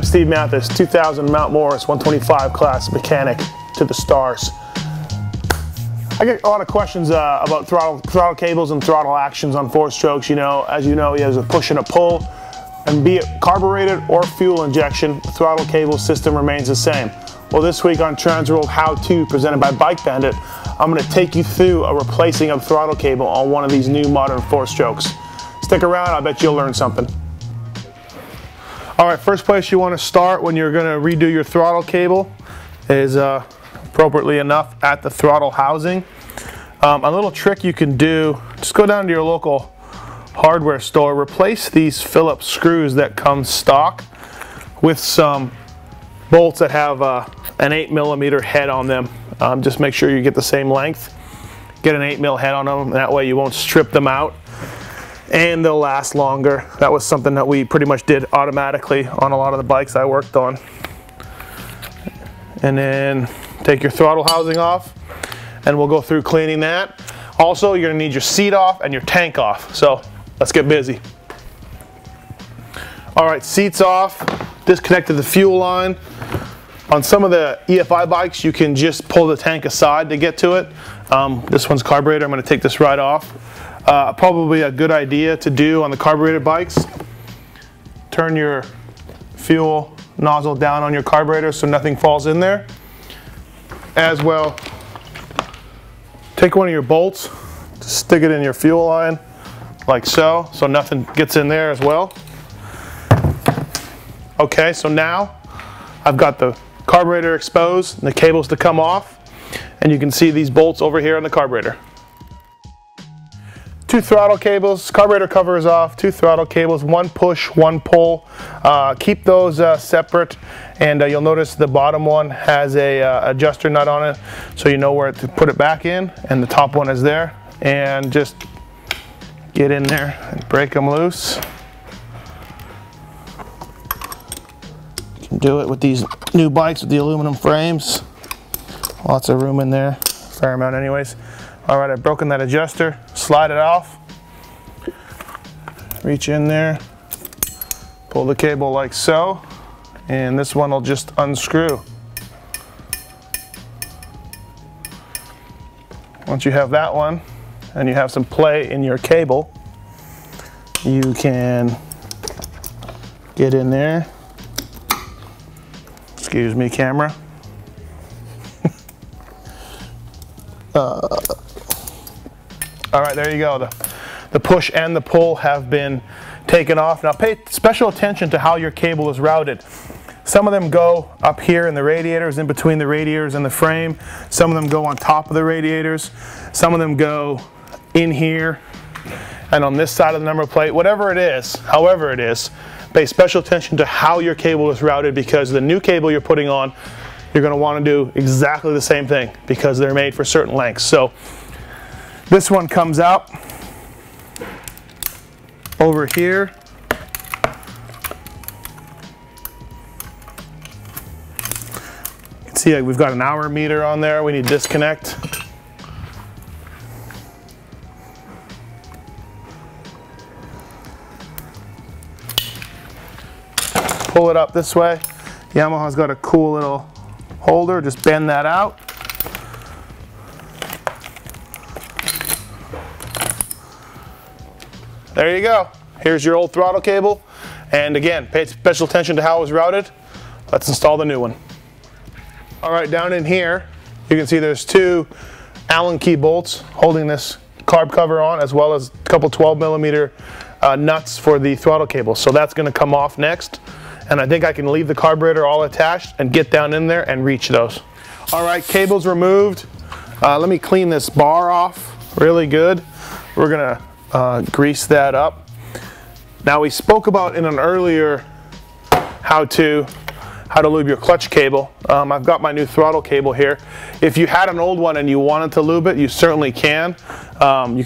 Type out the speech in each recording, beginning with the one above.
Steve Mathis, 2000 Mount Morris 125 class mechanic to the stars. I get a lot of questions about throttle cables and throttle actions on 4-strokes. As you know, he has a push and a pull, and be it carbureted or fuel injection, the throttle cable system remains the same. Well, this week on Transworld How To, presented by Bike Bandit, I'm going to take you through a replacing of throttle cable on one of these new modern 4-strokes. Stick around, I bet you'll learn something. Alright, first place you want to start when you're going to redo your throttle cable is appropriately enough at the throttle housing. A little trick you can do, just go down to your local hardware store, replace these Phillips screws that come stock with some bolts that have an 8mm head on them. Just make sure you get the same length. Get an 8mm head on them, and that way you won't strip them out and they'll last longer. That was something that we pretty much did automatically on a lot of the bikes I worked on. And then take your throttle housing off, and we'll go through cleaning that. Also, you're gonna need your seat off and your tank off, so let's get busy. All right, seats off, disconnected the fuel line. On some of the EFI bikes, you can just pull the tank aside to get to it. This one's carburetor, I'm gonna take this right off. Probably a good idea to do on the carbureted bikes. Turn your fuel nozzle down on your carburetor so nothing falls in there. As well, take one of your bolts, just stick it in your fuel line like so nothing gets in there as well. Okay, so now I've got the carburetor exposed and the cables to come off, and you can see these bolts over here on the carburetor. 2 throttle cables, carburetor cover is off, 2 throttle cables, 1 push, 1 pull. Keep those separate, and you'll notice the bottom one has a adjuster nut on it, so you know where to put it back in, and the top one is there. And just get in there and break them loose. You can do it with these new bikes with the aluminum frames. Lots of room in there, fair amount anyways. All right, I've broken that adjuster, slide it off, reach in there, pull the cable like so, and this one will just unscrew. Once you have that one, and you have some play in your cable, you can get in there. Excuse me, camera. All right, there you go. The push and the pull have been taken off. Now pay special attention to how your cable is routed. Some of them go up here in the radiators, in between the radiators and the frame. Some of them go on top of the radiators. Some of them go in here and on this side of the number plate. Whatever it is, however it is, pay special attention to how your cable is routed, because the new cable you're putting on, you're going to want to do exactly the same thing because they're made for certain lengths. So this one comes out over here. You can see we've got an hour meter on there. We need to disconnect. Pull it up this way. Yamaha's got a cool little holder. Just bend that out. There you go. Here's your old throttle cable. And again, pay special attention to how it was routed. Let's install the new one. All right, down in here, you can see there's 2 Allen key bolts holding this carb cover on, as well as a couple 12mm nuts for the throttle cable. So that's going to come off next. And I think I can leave the carburetor all attached and get down in there and reach those. All right, cables removed. Let me clean this bar off really good. We're gonna grease that up. Now, we spoke about in an earlier how to lube your clutch cable. I've got my new throttle cable here. If you had an old one and you wanted to lube it, you certainly can. You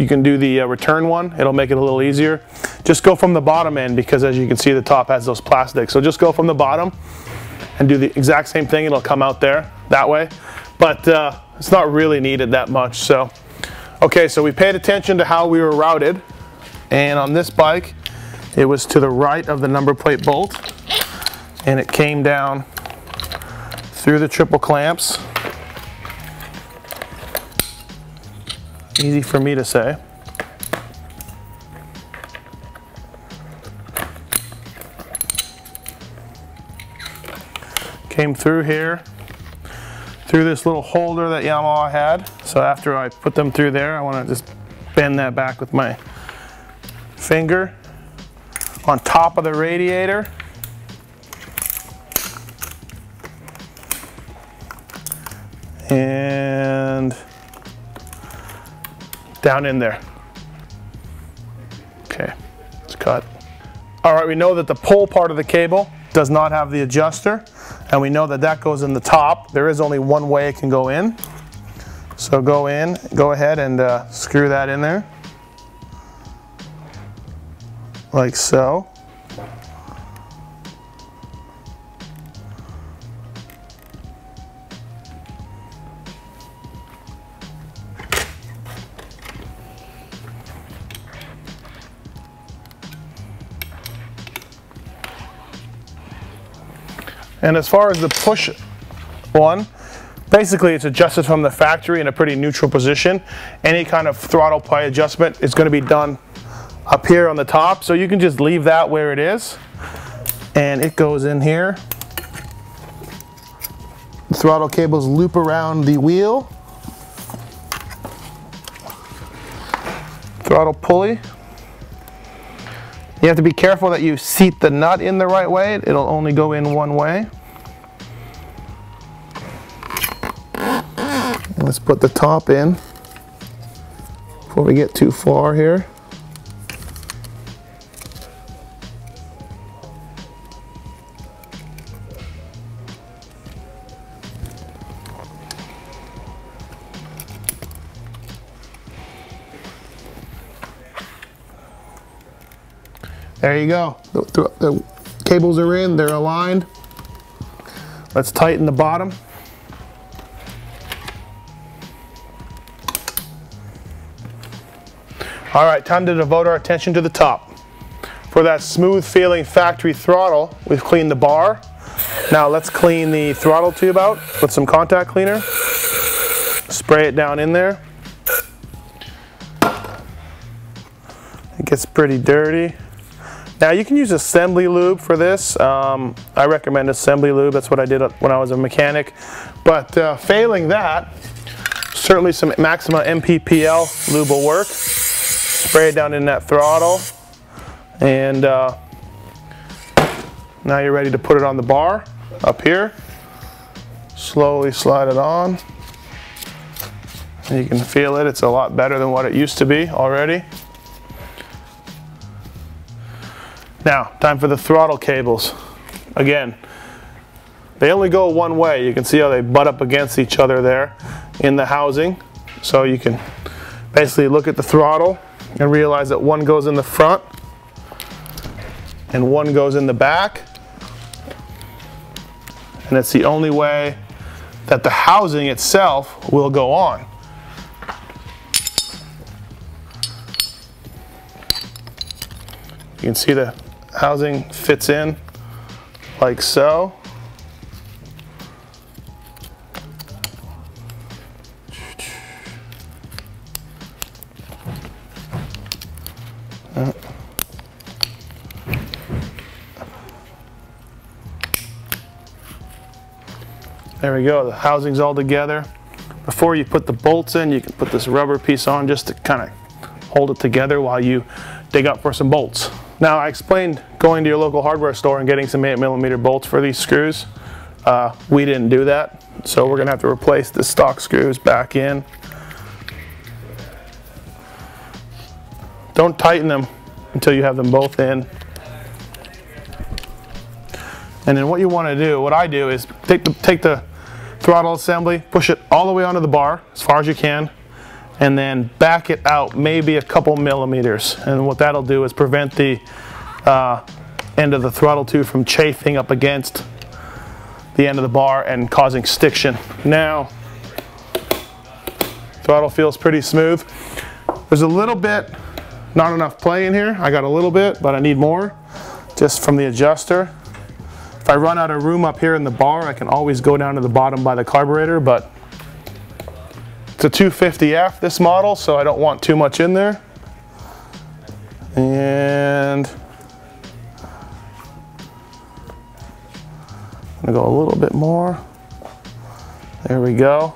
can do the return one. It'll make it a little easier. Just go from the bottom end, because as you can see, the top has those plastics. So just go from the bottom and do the exact same thing. It'll come out there that way. But it's not really needed that much. So, okay, so we paid attention to how we were routed. And on this bike, it was to the right of the number plate bolt. and it came down through the triple clamps. Easy for me to say. Came through here, through this little holder that Yamaha had. So after I put them through there, I want to just bend that back with my finger on top of the radiator. And down in there. Okay, it's cut. All right, we know that the pull part of the cable does not have the adjuster, and we know that that goes in the top. There is only one way it can go in. So go ahead and screw that in there, like so. And as far as the push one, basically it's adjusted from the factory in a pretty neutral position. Any kind of throttle play adjustment is going to be done up here on the top, so you can just leave that where it is, and it goes in here. The throttle cables loop around the wheel. Throttle pulley. You have to be careful that you seat the nut in the right way. It'll only go in one way. And let's put the top in before we get too far here. There you go. The cables are in, they're aligned. Let's tighten the bottom. All right, time to devote our attention to the top. For that smooth feeling factory throttle, we've cleaned the bar. Now let's clean the throttle tube out with some contact cleaner. Spray it down in there. It gets pretty dirty. Now you can use assembly lube for this. I recommend assembly lube. That's what I did when I was a mechanic. But failing that, certainly some Maxima MPPL lube will work. Spray it down in that throttle, and now you're ready to put it on the bar up here. Slowly slide it on. And you can feel it. It's a lot better than what it used to be already. Now, time for the throttle cables. Again, they only go one way. You can see how they butt up against each other there in the housing. So you can basically look at the throttle and realize that one goes in the front and one goes in the back. And it's the only way that the housing itself will go on. You can see the housing fits in like so. There we go, the housing's all together. Before you put the bolts in, you can put this rubber piece on just to kind of hold it together while you dig up for some bolts. Now, I explained going to your local hardware store and getting some 8mm bolts for these screws. We didn't do that, so we're gonna have to replace the stock screws back in. Don't tighten them until you have them both in. And then what you want to do, what I do is take the throttle assembly, push it all the way onto the bar as far as you can, and then back it out maybe a couple millimeters. And what that'll do is prevent the end of the throttle tube from chafing up against the end of the bar and causing stiction. Now, throttle feels pretty smooth. There's a little bit, not enough play in here. I got a little bit, but I need more just from the adjuster. If I run out of room up here in the bar, I can always go down to the bottom by the carburetor, but it's a 250F, this model, so I don't want too much in there. And I'm gonna go a little bit more. There we go.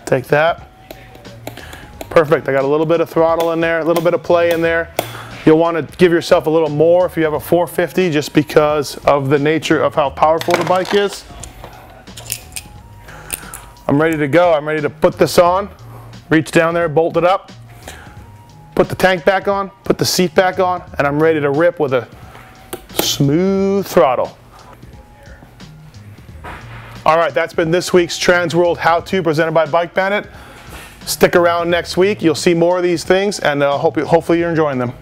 Take that. Perfect, I got a little bit of throttle in there, a little bit of play in there. You'll want to give yourself a little more if you have a 450, just because of the nature of how powerful the bike is. I'm ready to go. I'm ready to put this on. Reach down there, bolt it up, put the tank back on, put the seat back on, and I'm ready to rip with a smooth throttle. All right, that's been this week's Transworld How-To presented by Bike Bandit. Stick around next week. You'll see more of these things, and hopefully you're enjoying them.